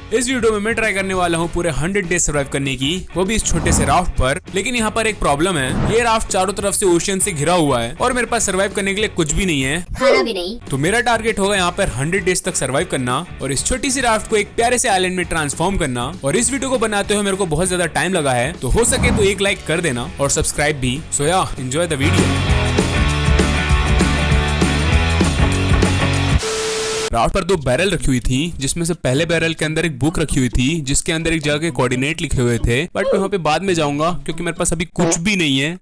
इस वीडियो में मैं ट्राई करने वाला हूँ पूरे 100 डेज सर्वाइव करने की, वो भी इस छोटे से राफ्ट पर। लेकिन यहाँ पर एक प्रॉब्लम है, ये राफ्ट चारों तरफ से ओशियन से घिरा हुआ है और मेरे पास सर्वाइव करने के लिए कुछ भी नहीं है, खाना भी नहीं। तो मेरा टारगेट होगा यहाँ पर 100 डेज तक सर्वाइव करना और इस छोटी सी राफ्ट को एक प्यारे से आइलैंड में ट्रांसफॉर्म करना। और इस वीडियो को बनाते हुए मेरे को बहुत ज्यादा टाइम लगा है, तो हो सके तो एक लाइक कर देना और सब्सक्राइब भी। सो या एंजॉय द वीडियो। राफ्ट पर 2 बैरल रखी हुई थी, जिसमें से पहले बैरल के अंदर एक बुक रखी हुई थी जिसके अंदर एक जगह के कोऑर्डिनेट लिखे हुए थे, बट मैं वहाँ पे बाद में जाऊंगा क्योंकि मेरे पास अभी कुछ भी नहीं है।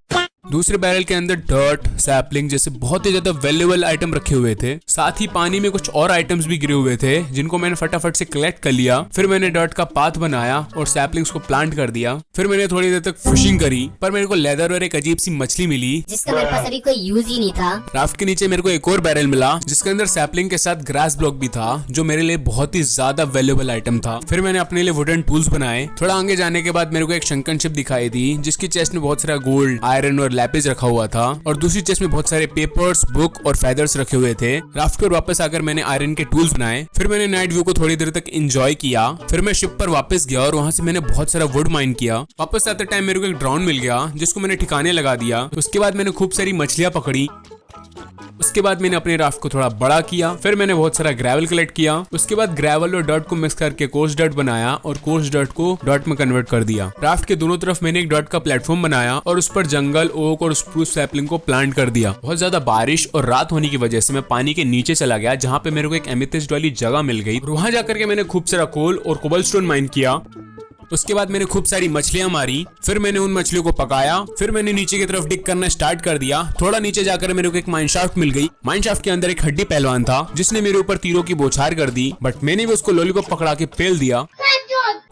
दूसरे बैरल के अंदर डर्ट, सैपलिंग जैसे बहुत ही ज्यादा वैल्यूएबल आइटम रखे हुए थे। साथ ही पानी में कुछ और आइटम्स भी गिरे हुए थे जिनको मैंने फटाफट से कलेक्ट कर लिया। फिर मैंने डर्ट का पाथ बनाया और सैपलिंग्स को प्लांट कर दिया। फिर मैंने थोड़ी देर तक फिशिंग करी, पर मेरे को लेदर और एक अजीब सी मछली मिली जिसका मेरे पास अभी कोई यूज ही नहीं था। राफ्ट के नीचे मेरे को एक और बैरल मिला जिसके अंदर सैपलिंग के साथ ग्रास ब्लॉक भी था, जो मेरे लिए बहुत ही ज्यादा वैल्यूएबल आइटम था। फिर मैंने अपने लिए वुडन टूल्स बनाए। थोड़ा आगे जाने के बाद मेरे को एक शंकन शिप दिखाई दी जिसकी चेस्ट में बहुत सारा गोल्ड, आयरन और लैपिस रखा हुआ था और दूसरी चेस्ट में बहुत सारे पेपर्स, बुक और फेदर्स रखे हुए थे। राफ्ट पर वापस आकर मैंने आयरन के टूल्स बनाए। फिर मैंने नाइट व्यू को थोड़ी देर तक एंजॉय किया। फिर मैं शिप पर वापस गया और वहां से मैंने बहुत सारा वुड माइन किया। वापस आते टाइम मेरे को एक ड्रोन मिल गया जिसको मैंने ठिकाने लगा दिया। उसके बाद मैंने खूब सारी मछलियां पकड़ी। उसके बाद मैंने अपने राफ्ट को थोड़ा बड़ा किया। फिर मैंने बहुत सारा ग्रेवल कलेक्ट किया। उसके बाद ग्रेवल और डर्ट को मिक्स करके कोर्स डर्ट बनाया और कोर्स डर्ट को डॉट में कन्वर्ट कर दिया। राफ्ट के दोनों तरफ मैंने एक डॉट का प्लेटफॉर्म बनाया और उस पर जंगल, ओक और स्प्रूस सैपलिंग को प्लांट कर दिया। बहुत ज्यादा बारिश और रात होने की वजह से मैं पानी के नीचे चला गया, जहाँ पे मेरे को एक एमेथिस्ट वाली जगह मिल गई। वहां जाकर के मैंने खूब सारा कोल और कोबलस्टोन माइन किया। उसके बाद मैंने खूब सारी मछलियां मारी। फिर मैंने उन मछलियों को पकाया। फिर मैंने नीचे की तरफ डिग करना स्टार्ट कर दिया। थोड़ा नीचे जाकर मेरे को एक माइनशाफ्ट मिल गई। माइनशाफ्ट के अंदर एक हड्डी पहलवान था जिसने मेरे ऊपर तीरों की बौछार कर दी, बट मैंने भी उसको लॉलीपॉप पकड़ा के पेल दिया।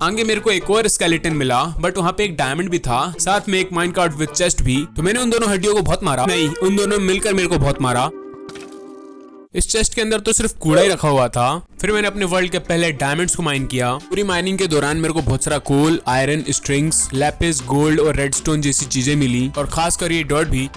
आगे मेरे को एक और स्केलेटन मिला, बट वहाँ पे एक डायमंड भी था, साथ में एक माइन कार्ड विद चेस्ट भी। तो मैंने उन दोनों हड्डियों को बहुत मारा, नहीं, उन दोनों मिलकर मेरे को बहुत मारा। इस चेस्ट के अंदर तो सिर्फ कूड़ा ही रखा हुआ था। फिर मैंने अपने वर्ल्ड के पहले डायमंड्स को माइन किया। पूरी माइनिंग के दौरान मेरे को बहुत सारा कोल, आयरन, स्ट्रिंग्स, लैपिस, गोल्ड और रेडस्टोन जैसी चीजें मिली और खासकर ये डॉट भी।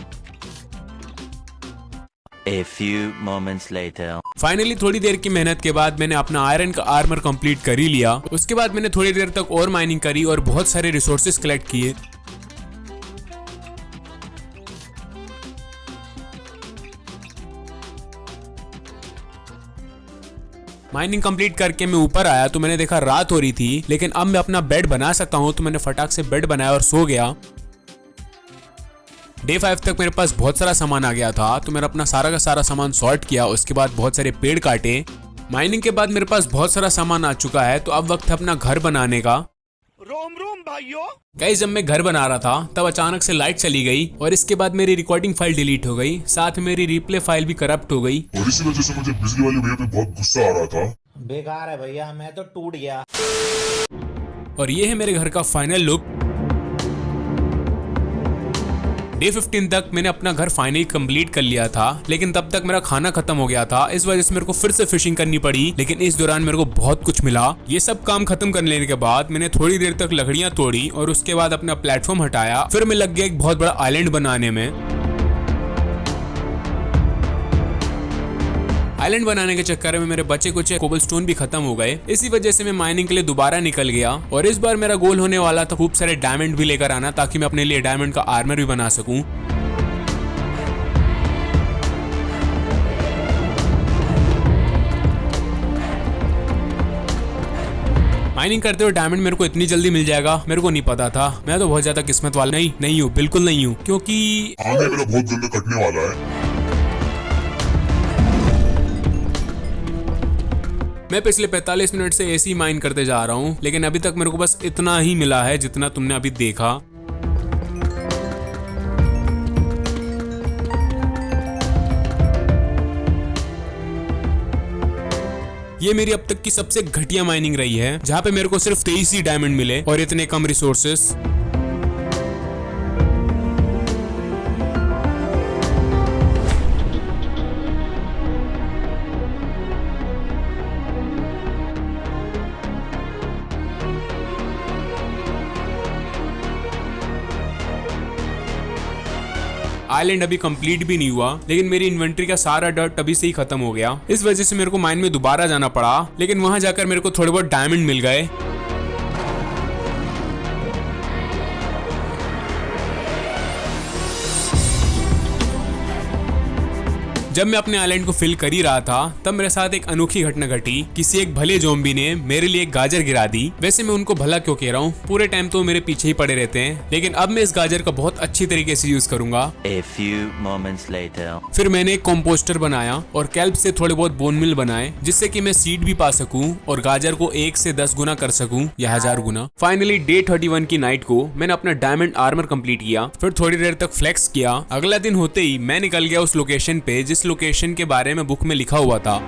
A few moments later. Finally थोड़ी देर की मेहनत के बाद मैंने अपना आयरन का आर्मर कंप्लीट कर ही लिया। उसके बाद मैंने थोड़ी देर तक और माइनिंग करी और बहुत सारे रिसोर्सेज कलेक्ट किए। माइनिंग कंप्लीट करके मैं ऊपर आया तो मैंने देखा रात हो रही थी, लेकिन अब मैं अपना बेड बना सकता हूँ, तो मैंने फटाक से बेड बनाया और सो गया। डे 5 तक मेरे पास बहुत सारा सामान आ गया था, तो मैंने अपना सारा का सारा सामान सॉर्ट किया। उसके बाद बहुत सारे पेड़ काटे। माइनिंग के बाद मेरे पास बहुत सारा सामान आ चुका है, तो अब वक्त है अपना घर बनाने का। रोम रोम भाइयों। गाइस, जब मैं घर बना रहा था तब अचानक से लाइट चली गई और इसके बाद मेरी रिकॉर्डिंग फाइल डिलीट हो गई, साथ में मेरी रिप्ले फाइल भी करप्ट हो गई। और इसी वजह से मुझे बिजली वाले भैया पे बहुत गुस्सा आ रहा था। बेकार है भैया, मैं तो टूट गया। और ये है मेरे घर का फाइनल लुक। डे 15 तक मैंने अपना घर फाइनली कंप्लीट कर लिया था, लेकिन तब तक मेरा खाना खत्म हो गया था। इस वजह से मेरे को फिर से फिशिंग करनी पड़ी, लेकिन इस दौरान मेरे को बहुत कुछ मिला। ये सब काम खत्म कर लेने के बाद मैंने थोड़ी देर तक लकड़ियां तोड़ी और उसके बाद अपना प्लेटफॉर्म हटाया। फिर मैं लग गया एक बहुत बड़ा आइलैंड बनाने में। आइलैंड बनाने के चक्कर में मेरे बचे कुछ कोबलस्टोन भी खत्म हो गए। इसी वजह से मैं माइनिंग के लिए दोबारा निकल गया और इस बार मेरा गोल होने वाला था खूब सारे डायमंड भी लेकर आना, ताकि मैं अपने लिए डायमंड का आर्मर भी बना सकूं। माइनिंग करते हुए डायमंड मेरे को इतनी जल्दी मिल जाएगा मेरे को नहीं पता था। मैं तो बहुत ज्यादा किस्मत वाला नहीं हूँ, बिल्कुल नहीं हूँ, क्योंकि आगे मेरा बहुत जल्दी कटने वाला है। मैं पिछले 45 मिनट से ऐसे ही माइन करते जा रहा हूँ, लेकिन अभी तक मेरे को बस इतना ही मिला है जितना तुमने अभी देखा। ये मेरी अब तक की सबसे घटिया माइनिंग रही है, जहाँ पे मेरे को सिर्फ 23 ही डायमंड मिले और इतने कम रिसोर्सेस। आइलैंड अभी कंप्लीट भी नहीं हुआ, लेकिन मेरी इन्वेंट्री का सारा डर्ट अभी से ही खत्म हो गया। इस वजह से मेरे को माइन में दोबारा जाना पड़ा, लेकिन वहां जाकर मेरे को थोड़े बहुत डायमंड मिल गए। जब मैं अपने आइलैंड को फिल कर ही रहा था, तब मेरे साथ एक अनोखी घटना घटी। किसी एक भले ज़ॉम्बी ने मेरे लिए एक गाजर गिरा दी। वैसे मैं उनको भला क्यों कह रहा हूँ, पूरे टाइम तो मेरे पीछे ही पड़े रहते हैं, लेकिन अब मैं इस गाजर का बहुत अच्छी तरीके से यूज करूंगा। A few moments later. फिर मैंने एक कंपोस्टर बनाया और कैल्प से थोड़े बहुत बोन मिल बनाए, जिससे कि मैं सीड भी पा सकूं और गाजर को 1 से 10 गुना कर सकूं या 1000 गुना। फाइनली डे 31 की नाइट को मैंने अपना डायमंड आर्मर कंप्लीट किया। फिर थोड़ी देर तक फ्लेक्स किया। अगला दिन होते ही मैं निकल गया उस लोकेशन पे जिस लोकेशन के बारे में बुक में लिखा हुआ था।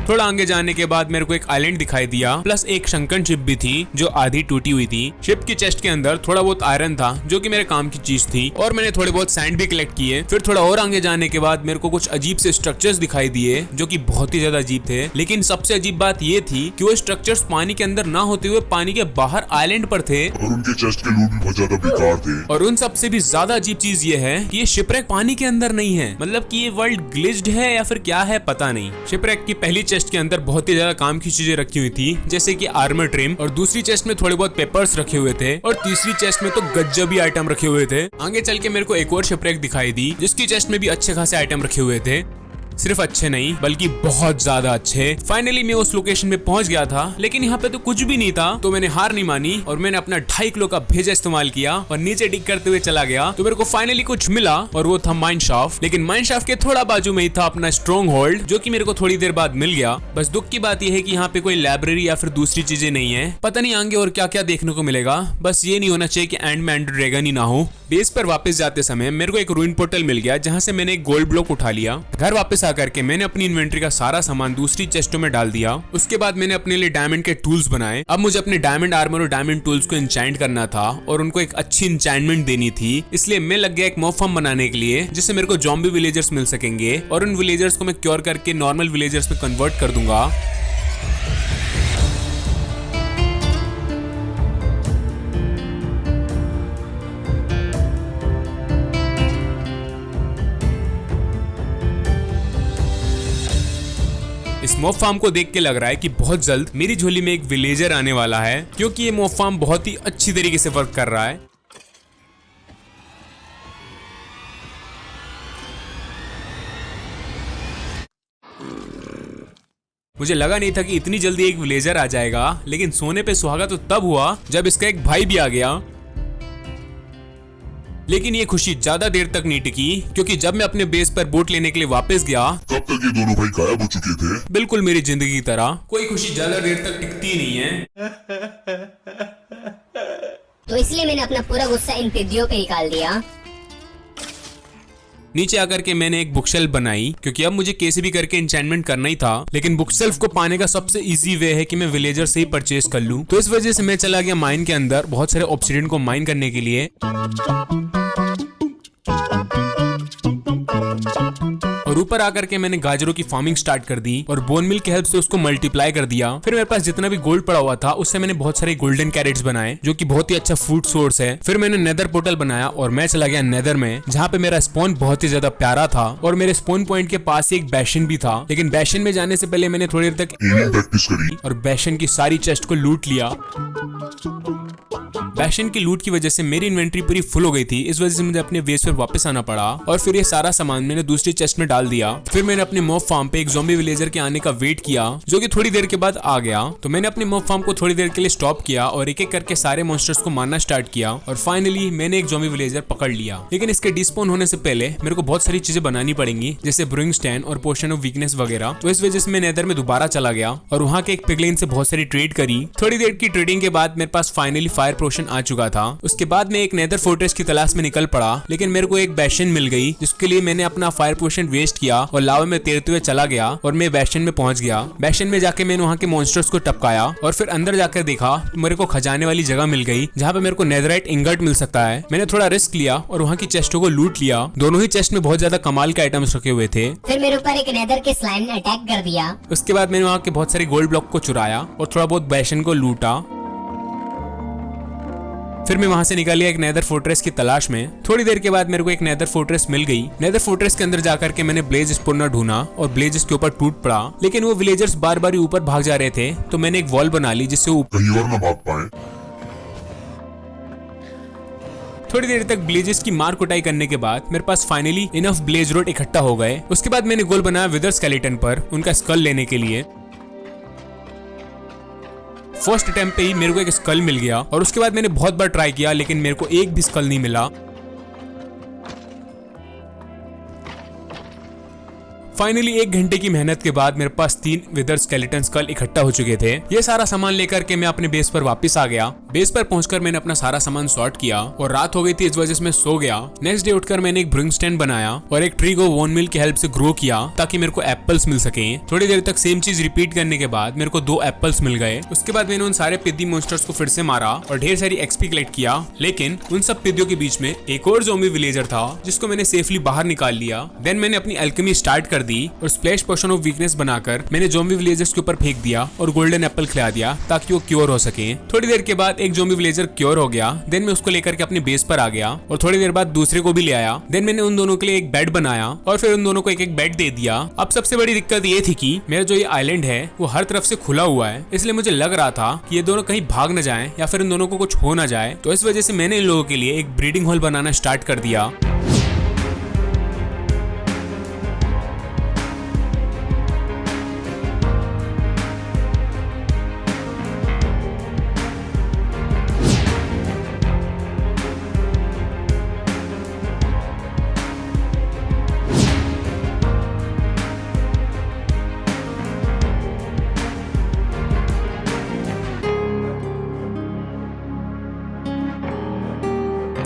थोड़ा आगे जाने के बाद मेरे को एक आइलैंड दिखाई दिया, प्लस एक शंकन शिप भी थी जो आधी टूटी हुई थी। शिप की चेस्ट के अंदर थोड़ा बहुत आयरन था जो कि मेरे काम की चीज थी, और मैंने थोड़े बहुत सैंड भी कलेक्ट किए। फिर थोड़ा और आगे जाने के बाद मेरे को कुछ अजीब से स्ट्रक्चर्स दिखाई दिए जो कि बहुत ही ज्यादा अजीब थे। लेकिन सबसे अजीब बात ये थी कि वो स्ट्रक्चर्स पानी के अंदर ना होते हुए पानी के बाहर आइलैंड पर थे, और उनके चेस्ट के लूट भी बहुत ज्यादा बेकार थे। और उन सबसे भी ज्यादा अजीब चीज ये है कि ये शिपरेक पानी के अंदर नहीं है। मतलब कि ये वर्ल्ड ग्लिच्ड है या फिर क्या है पता नहीं। शिपरेक की पहली चेस्ट के अंदर बहुत ही ज्यादा काम की चीजें रखी हुई थी, जैसे कि आर्मर ट्रिम, और दूसरी चेस्ट में थोड़े बहुत पेपर्स रखे हुए थे, और तीसरी चेस्ट में तो गजबी आइटम रखे हुए थे। आगे चल के मेरे को एक और शिपरेक दिखाई दी जिसकी चेस्ट में भी अच्छे खासे आइटम रखे हुए थे। सिर्फ अच्छे नहीं बल्कि बहुत ज्यादा अच्छे। फाइनली मैं उस लोकेशन पे पहुंच गया था, लेकिन यहाँ पे तो कुछ भी नहीं था। तो मैंने हार नहीं मानी और मैंने अपना 2.5 किलो का भेजा इस्तेमाल किया और नीचे डिग करते हुए चला गया। तो मेरे को फाइनली कुछ मिला और वो था माइन शाफ्ट। लेकिन माइन शाफ्ट के थोड़ा बाजू में ही था अपना स्ट्रॉन्ग होल्ड, जो कि मेरे को थोड़ी देर बाद मिल गया। बस दुख की बात यह है कि यहाँ पे कोई लाइब्रेरी या फिर दूसरी चीजें नहीं है। पता नहीं आगे और क्या क्या देखने को मिलेगा। बस ये नहीं होना चाहिए कि एंड में एंडर ड्रैगन ही ना हो। बेस पर वापस जाते समय मेरे को एक रूइन पोर्टल मिल गया जहाँ से मैंने एक गोल्ड ब्लॉक उठा लिया। घर वापस आकर के मैंने अपनी इन्वेंट्री का सारा सामान दूसरी चेस्टों में डाल दिया। उसके बाद मैंने अपने लिए डायमंड के टूल्स बनाए। अब मुझे अपने डायमंड आर्मर और डायमंड टूल्स को इंचैंट करना था और उनको एक अच्छी इंचैंटमेंट देनी थी। इसलिए मैं लग गया एक मॉब फार्म बनाने के लिए, जिससे मेरे को ज़ॉम्बी विलेजर्स मिल सकेंगे और उन विलेजर्स को मैं क्योर करके नॉर्मल विलेजर्स में कन्वर्ट कर दूंगा। इस मॉब फार्म को देख के लग रहा है कि बहुत जल्द मेरी झोली में एक विलेजर आने वाला है, क्योंकि ये मॉब फार्म बहुत ही अच्छी तरीके से वर्क कर रहा है। मुझे लगा नहीं था कि इतनी जल्दी एक विलेजर आ जाएगा, लेकिन सोने पे सुहागा तो तब हुआ जब इसका एक भाई भी आ गया। लेकिन ये खुशी ज्यादा देर तक नहीं टिकी, क्योंकि जब मैं अपने बेस पर बोट लेने के लिए वापस गया तब तक ये दोनों भाई गायब हो चुके थे। बिल्कुल मेरी जिंदगी की तरह। कोई खुशी ज्यादा देर तक टिकती नहीं है। तो इसलिए मैंने अपना पूरा गुस्सा इन तिद्दियों पे निकाल दिया। नीचे आकर के मैंने एक बुकशेल्फ बनाई, क्योंकि अब मुझे कैसे भी करके एन्चेंटमेंट करना ही था। लेकिन बुकशेल्फ को पाने का सबसे इजी वे है कि मैं विलेजर से ही परचेज कर लूं। तो इस वजह से मैं चला गया माइन के अंदर बहुत सारे ऑब्सिडियन को माइन करने के लिए। और ऊपर आकर के मैंने गाजरों की फार्मिंग स्टार्ट कर दी और बोन मिल की हेल्प से उसको मल्टीप्लाई कर दिया। फिर मेरे पास जितना भी गोल्ड पड़ा हुआ था उससे मैंने बहुत सारे गोल्डन कैरेट्स बनाए, जो कि बहुत ही अच्छा फूड सोर्स है। फिर मैंने नेदर पोर्टल बनाया और मैं चला गया नेदर में, जहाँ पे मेरा स्पॉन बहुत ही ज्यादा प्यारा था और मेरे स्पॉन पॉइंट के पास ही एक बैशन भी था। लेकिन बैशन में जाने से पहले मैंने थोड़ी देर तक प्रैक्टिस करी और बैशन की सारी चेस्ट को लूट लिया। बैशन की लूट की वजह से मेरी इन्वेंट्री पूरी फुल हो गई थी। इस वजह से मुझे अपने बेस पर वापस आना पड़ा और फिर ये सारा सामान मैंने दूसरी चेस्ट में डाल दिया। फिर मैंने अपने मॉब फार्म पे एक ज़ॉम्बी विलेजर के आने का वेट किया, जो कि थोड़ी देर के बाद आ गया। तो मैंने अपने मॉब फार्म को थोड़ी देर के लिए स्टॉप किया और एक एक करके सारे मॉन्स्टर्स को मारना स्टार्ट किया और फाइनली मैंने एक ज़ॉम्बी विलेजर पकड़ लिया। लेकिन इसके डिस्पॉन होने से पहले मेरे को बहुत सारी चीजें बनानी पड़ेंगी, जैसे ब्रूइंग स्टैंड और पोशन ऑफ वीकनेस वगैरह। तो इस वजह से मैं नेदर में दोबारा चला गया और वहाँ के एक पिगलिन से बहुत सारी ट्रेड करी। थोड़ी देर की ट्रेडिंग के बाद मेरे पास फाइनली फायर पोशन आ चुका था। उसके बाद मैं एक नेदर फोर्ट्रेस की तलाश में निकल पड़ा, लेकिन मेरे को एक बेशन मिल गई, जिसके लिए मैंने अपना फायर पोशन वेस्ट किया और लावा में तैरते हुए चला गया और मैं बेशन में पहुंच गया। बेशन में जाके मैंने वहाँ के मॉन्स्टर्स को टपकाया और फिर अंदर जाकर देखा तो मेरे को खजाने वाली जगह मिल गई, जहाँ पे मेरे को नेदराइट इंगट मिल सकता है। मैंने थोड़ा रिस्क लिया और वहाँ की चेस्टों को लूट लिया। दोनों ही चेस्ट में बहुत ज्यादा कमाल के आइटम्स रखे हुए थे। फिर मेरे ऊपर एक नेदर के स्लाइम ने अटैक कर दिया। उसके बाद मैंने वहाँ के बहुत सारे गोल्ड ब्लॉक को चुराया और थोड़ा बहुत बेशन को लूटा। फिर मैं वहां से निकल गया एक नेदर फोर्ट्रेस की तलाश में। थोड़ी देर के बाद मेरे को एक नेदर फोर्ट्रेस मिल गई। नेदर फोर्ट्रेस के अंदर जाकर के मैंने ब्लेज स्पोनर ढूंढा और ब्लेज इसके ऊपर टूट पड़ा, लेकिन वो विलेजर्स बार बार ऊपर भाग जा रहे थे, तो मैंने एक वॉल बना ली जिससे कहीं और ना भाग पाए। थोड़ी देर तक ब्लेजेस की मार कुटाई करने के बाद मेरे पास फाइनली इनफ ब्लेज रोड इकट्ठा हो गए। उसके बाद मैंने गोल बनाया विदर स्केलेटन पर उनका स्कल लेने के लिए। फर्स्ट अटेम्प्ट पे ही मेरे को एक स्कल मिल गया और उसके बाद मैंने बहुत बार ट्राई किया, लेकिन मेरे को एक भी स्कल नहीं मिला। फाइनली 1 घंटे की मेहनत के बाद मेरे पास 3 विदर स्केलेटन स्कल इकट्ठा हो चुके थे। ये सारा सामान लेकर के मैं अपने बेस पर वापस आ गया। बेस पर पहुंचकर मैंने अपना सारा सामान सॉर्ट किया और रात हो गई थी, इस वजह से मैं सो गया। नेक्स्ट डे उठकर मैंने एक ब्रिंग स्टैंड बनाया और एक ट्री को वोन मिल की हेल्प से ग्रो किया ताकि मेरे को एप्पल्स मिल सके। थोड़ी देर तक सेम चीज रिपीट करने के बाद मेरे को 2 एप्पल्स मिल गए। उसके बाद मैंने उन सारे पिद्दी मॉन्स्टर्स को फिर से मारा और ढेर सारी एक्सपी कलेक्ट किया, लेकिन उन सब पिद्दियों के बीच में एक और ज़ॉम्बी विलेजर था जिसको मैंने सेफली बाहर निकाल लिया। देन मैंने अपनी अल्केमी स्टार्ट कर दी और स्प्लैश पोशन ऑफ वीकनेस बनाकर मैंने ज़ॉम्बी विलेजर्स के ऊपर फेंक दिया और गोल्डन एप्पल खिला दिया ताकि वो क्योर हो सके। थोड़ी देर के बाद एक ज़ॉम्बी विलेजर क्योर हो गया। देन मैं उसको लेकर के अपने बेस पर आ गया और थोड़ी देर बाद दूसरे को भी ले आया। देन मैंने उन दोनों के लिए एक बेड बनाया और फिर उन दोनों को एक एक बेड दे दिया। अब सबसे बड़ी दिक्कत ये थी कि मेरा जो ये आइलैंड है वो हर तरफ से खुला हुआ है, इसलिए मुझे लग रहा था कि ये दोनों कहीं भाग न जाएं या फिर इन दोनों को कुछ हो ना जाए। तो इस वजह से मैंने इन लोगों के लिए एक ब्रीडिंग हॉल बनाना स्टार्ट कर दिया।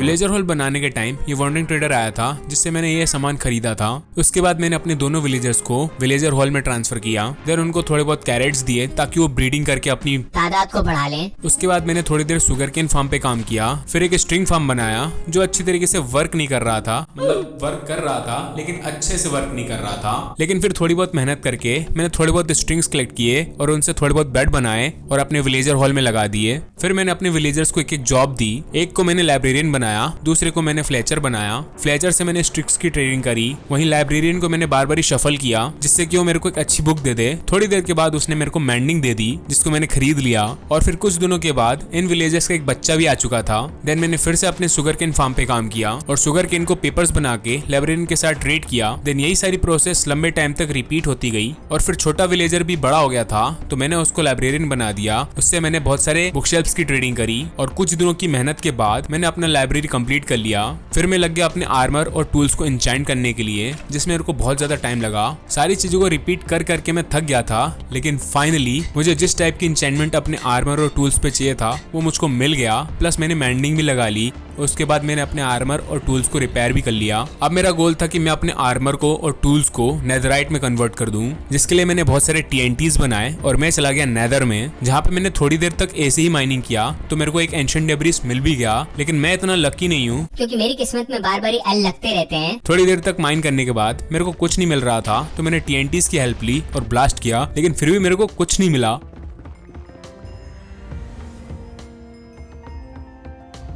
विलेजर हॉल बनाने के टाइम ये वॉन्डरिंग ट्रेडर आया था जिससे मैंने ये सामान खरीदा था। उसके बाद मैंने अपने दोनों विलेजर्स को विलेजर हॉल में ट्रांसफर किया। देन उनको थोड़े बहुत कैरेट्स दिए ताकि वो ब्रीडिंग करके अपनी तादाद को बढ़ा लें। उसके बाद मैंने थोड़ी देर सुगरकेन फार्म पे काम किया, फिर एक स्ट्रिंग फार्म बनाया जो अच्छी तरीके से वर्क नहीं कर रहा था, मतलब वर्क कर रहा था लेकिन अच्छे से वर्क नहीं कर रहा था। लेकिन फिर थोड़ी बहुत मेहनत करके मैंने थोड़े बहुत स्ट्रिंग्स कलेक्ट किए और उनसे थोड़े बहुत बेड बनाए और अपने विलेजर हॉल में लगा दिए। फिर मैंने अपने विलेजर्स को एक एक जॉब दी। एक को मैंने लाइब्रेरियन बनाया, दूसरे को मैंने फ्लेचर बनाया। फ्लेचर से मैंने स्ट्रिक्स की ट्रेनिंग करी। वहीं लाइब्रेरियन को मैंने बार बार शफल किया जिससे कि वो मेरे को एक अच्छी बुक दे दे। थोड़ी देर के बाद उसने मेरे को मैंडिंग दे दी जिसको मैंने खरीद लिया और फिर कुछ दिनों के बाद इन विलेजर्स का एक बच्चा भी आ चुका था। देन मैंने फिर से अपने सुगरकेन फार्म पे काम किया और सुगरकेन को पेपर्स बना के लाइब्रेरियन के साथ ट्रेड किया। देन यही सारी प्रोसेस लंबे टाइम तक रिपीट होती गई और फिर छोटा विलेजर भी बड़ा हो गया था तो मैंने उसको लाइब्रेरियन बना दिया। उससे मैंने बहुत सारे बुक शेल्फ्स की ट्रेडिंग करी और कुछ दिनों की मेहनत के बाद मैंने अपना लाइब्रेरी कंप्लीट कर लिया। फिर मैं लग गया अपने आर्मर और टूल्स को इंचेंट करने के लिए, जिसमें मेरे को बहुत ज्यादा टाइम लगा। सारी चीजों को रिपीट कर करके मैं थक गया था, लेकिन फाइनली मुझे जिस टाइप की इंचेंटमेंट अपने आर्मर और टूल्स पे चाहिए था वो मुझको मिल गया। प्लस मैंने मैंडिंग भी लगा ली। उसके बाद मैंने अपने आर्मर और टूल्स को रिपेयर भी कर लिया। अब मेरा गोल था कि मैं अपने आर्मर को और टूल्स को नेदराइट में कन्वर्ट कर दूं, जिसके लिए मैंने बहुत सारे TNTs बनाए और मैं चला गया नेदर में, जहाँ पे मैंने थोड़ी देर तक ऐसे ही माइनिंग किया तो मेरे को एक एंशिएंट डेब्रिस मिल भी गया। लेकिन मैं इतना लकी नहीं हूँ क्योंकि मेरी किस्मत में बार बार एल लगते रहते हैं। थोड़ी देर तक माइन करने के बाद मेरे को कुछ नहीं मिल रहा था तो मैंने TNTs की हेल्प ली और ब्लास्ट किया, लेकिन फिर भी मेरे को कुछ नहीं मिला।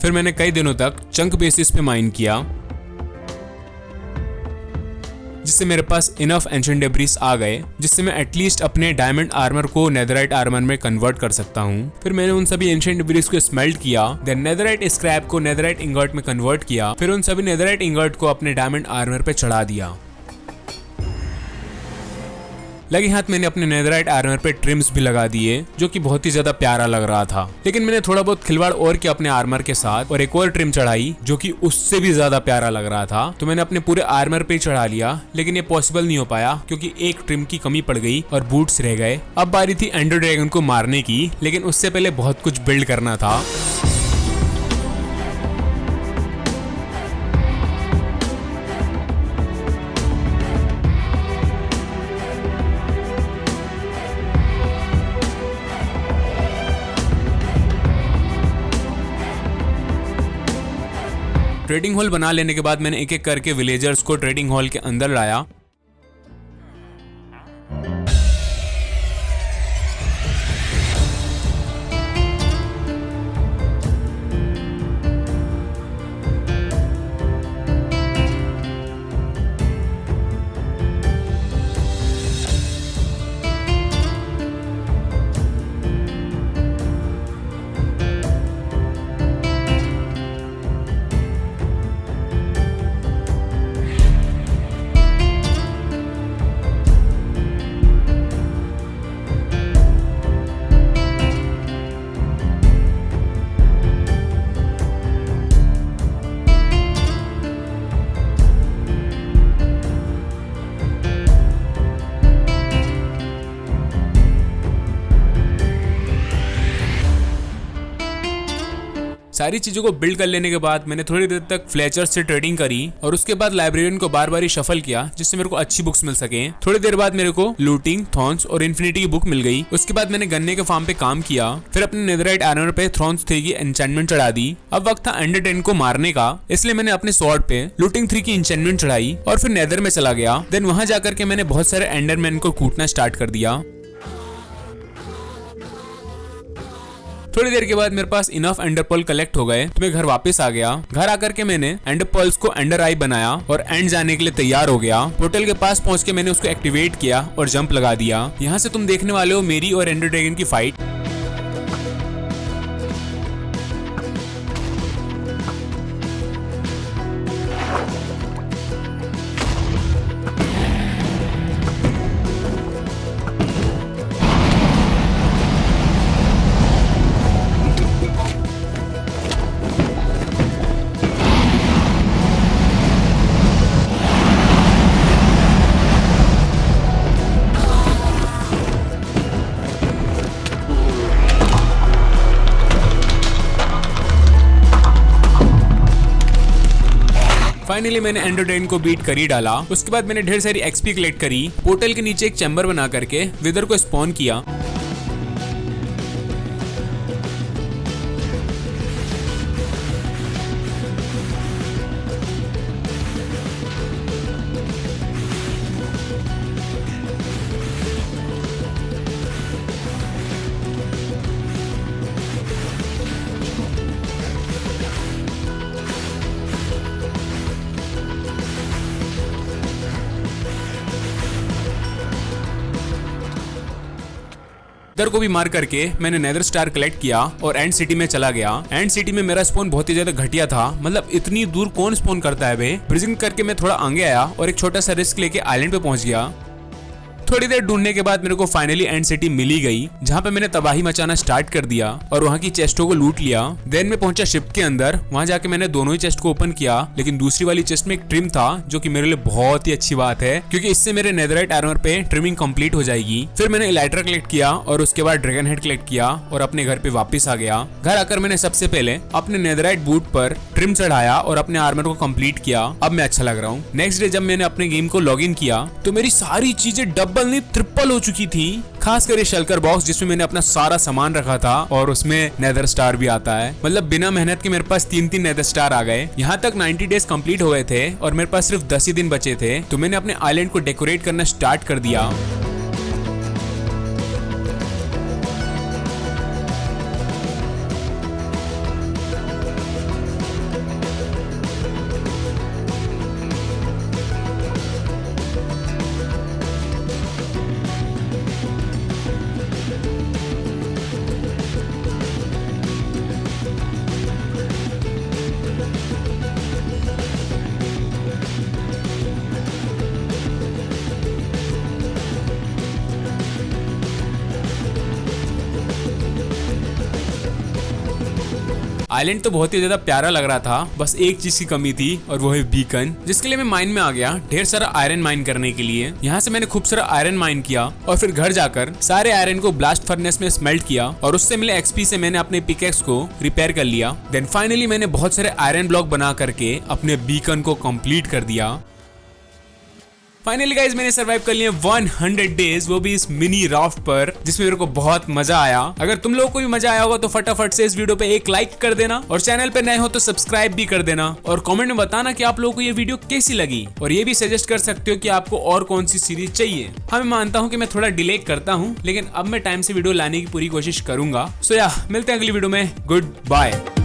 फिर मैंने कई दिनों तक चंक बेसिस पे माइन किया जिससे मेरे पास इनफ एंशिएंट डेब्रिस आ गए जिससे मैं एटलीस्ट अपने डायमंड आर्मर को नेदराइट आर्मर में कन्वर्ट कर सकता हूँ। फिर मैंने उन सभी एंशिएंट डेब्रिस को स्मेल्ट किया, देन नेदराइट स्क्रैप को नेदराइट इंगॉट में कन्वर्ट किया, फिर उन सभी नेदराइट इंगॉट को अपने डायमंड आर्मर पे चढ़ा दिया। लगे हाथ मैंने अपने नेदराइट आर्मर पे ट्रिम्स भी लगा दिए जो कि बहुत ही ज्यादा प्यारा लग रहा था। लेकिन मैंने थोड़ा बहुत खिलवाड़ और किया अपने आर्मर के साथ और एक और ट्रिम चढ़ाई जो कि उससे भी ज्यादा प्यारा लग रहा था। तो मैंने अपने पूरे आर्मर पे चढ़ा लिया, लेकिन ये पॉसिबल नहीं हो पाया क्योंकि एक ट्रिम की कमी पड़ गई और बूट्स रह गए। अब बारी थी एंडर ड्रैगन को मारने की, लेकिन उससे पहले बहुत कुछ बिल्ड करना था। ट्रेडिंग हॉल बना लेने के बाद मैंने एक एक करके विलेजर्स को ट्रेडिंग हॉल के अंदर लाया। सारी चीजों को बिल्ड कर लेने के बाद मैंने थोड़ी देर तक फ्लेचर से ट्रेडिंग करी और उसके बाद लाइब्रेरियन को बार बार ही शफल किया जिससे मेरे को अच्छी बुक्स मिल सके। थोड़ी देर बाद मेरे को लूटिंग, थॉर्न्स और इन्फिनिटी की बुक मिल गई। उसके बाद मैंने गन्ने के फार्म पे काम किया, फिर अपने नेदरराइट आर्मर पे थ्रॉन्स 3 की एन्चेंटमेंट चढ़ा दी। अब वक्त था एंडर 10 को मारने का, इसलिए मैंने अपने स्वॉर्ड पे लूटिंग 3 की एन्चेंटमेंट चढ़ाई और फिर नेदर में चला गया। देन वहां जाकर के मैंने बहुत सारे एंडरमैन को कूटना स्टार्ट कर दिया। थोड़ी देर के बाद मेरे पास इनफ एंडर पर्ल कलेक्ट हो गए तो मैं घर वापस आ गया। घर आकर के मैंने एंडर पर्ल्स को एंडर आई बनाया और एंड जाने के लिए तैयार हो गया। पोर्टल के पास पहुंच के मैंने उसको एक्टिवेट किया और जंप लगा दिया। यहाँ से तुम देखने वाले हो मेरी और एंडर ड्रैगन की फाइट। फाइनली मैंने एंडर ड्रैगन को बीट कर ही डाला। उसके बाद मैंने ढेर सारी एक्सपी कलेक्ट करी। पोर्टल के नीचे एक चैम्बर बना करके विदर को स्पॉन किया। विदर को भी मार करके मैंने नेदर स्टार कलेक्ट किया और एंड सिटी में चला गया। एंड सिटी में मेरा स्पॉन बहुत ही ज्यादा घटिया था, मतलब इतनी दूर कौन स्पॉन करता है बे। ब्रिजिंग करके मैं थोड़ा आगे आया और एक छोटा सा रिस्क लेके आइलैंड पे पहुंच गया। थोड़ी देर ढूंढने के बाद मेरे को फाइनली एंड सिटी मिली गई, जहां पे मैंने तबाही मचाना स्टार्ट कर दिया और वहां की चेस्टों को लूट लिया। देन मैं पहुंचा शिप के अंदर। वहां जाके मैंने दोनों ही चेस्ट को ओपन किया, लेकिन दूसरी वाली चेस्ट में एक ट्रिम था, जो कि मेरे लिए बहुत ही अच्छी बात है क्योंकि इससे मेरे नेदरराइट आर्मर पे ट्रिमिंग कंप्लीट हो जाएगी। फिर मैंने इलाइट्रा कलेक्ट किया और उसके बाद ड्रैगन हेड कलेक्ट किया और अपने घर पे वापस आ गया। घर आकर मैंने सबसे पहले अपने नेदरराइट बूट पर ट्रिम चढ़ाया और अपने आर्मर को कंप्लीट किया। अब मैं अच्छा लग रहा हूँ। नेक्स्ट डे जब मैंने अपने गेम को लॉग इन किया तो मेरी सारी चीजें डबल नहीं ट्रिपल हो चुकी थी, खासकर ये शल्कर बॉक्स जिसमें मैंने अपना सारा सामान रखा था और उसमें नेदर स्टार भी आता है। मतलब बिना मेहनत के मेरे पास 3 नेदर स्टार आ गए। यहाँ तक 90 डेज कंप्लीट हो गए थे और मेरे पास सिर्फ 10 ही दिन बचे थे, तो मैंने अपने आइलैंड को डेकोरेट करना स्टार्ट कर दिया। आइलैंड तो बहुत ही ज्यादा प्यारा लग रहा था, बस एक चीज की कमी थी और वो है बीकन, जिसके लिए मैं माइन में आ गया ढेर सारा आयरन माइन करने के लिए। यहाँ से मैंने खूब सारा आयरन माइन किया और फिर घर जाकर सारे आयरन को ब्लास्ट फर्नेस में स्मेल्ट किया और उससे मिले एक्सपी से मैंने अपने पिकेक्स को रिपेयर कर लिया। देन फाइनली मैंने बहुत सारे आयरन ब्लॉक बना करके अपने बीकन को कंप्लीट कर दिया। फाइनली गाइज मैंने सर्वाइव कर लिए 100 डेज, वो भी इस मिनी राफ्ट पर, जिसमें मेरे को बहुत मजा आया। अगर तुम लोगों को भी मजा आया होगा तो फटाफट से इस वीडियो पे एक लाइक कर देना और चैनल पे नए हो तो सब्सक्राइब भी कर देना और कमेंट में बताना कि आप लोगों को ये वीडियो कैसी लगी और ये भी सजेस्ट कर सकते हो कि आपको और कौन सी सीरीज चाहिए। हाँ, मैं मानता हूँ कि मैं थोड़ा डिले करता हूँ, लेकिन अब मैं टाइम से वीडियो लाने की पूरी कोशिश करूंगा। सो या मिलते हैं अगली वीडियो में। Good bye.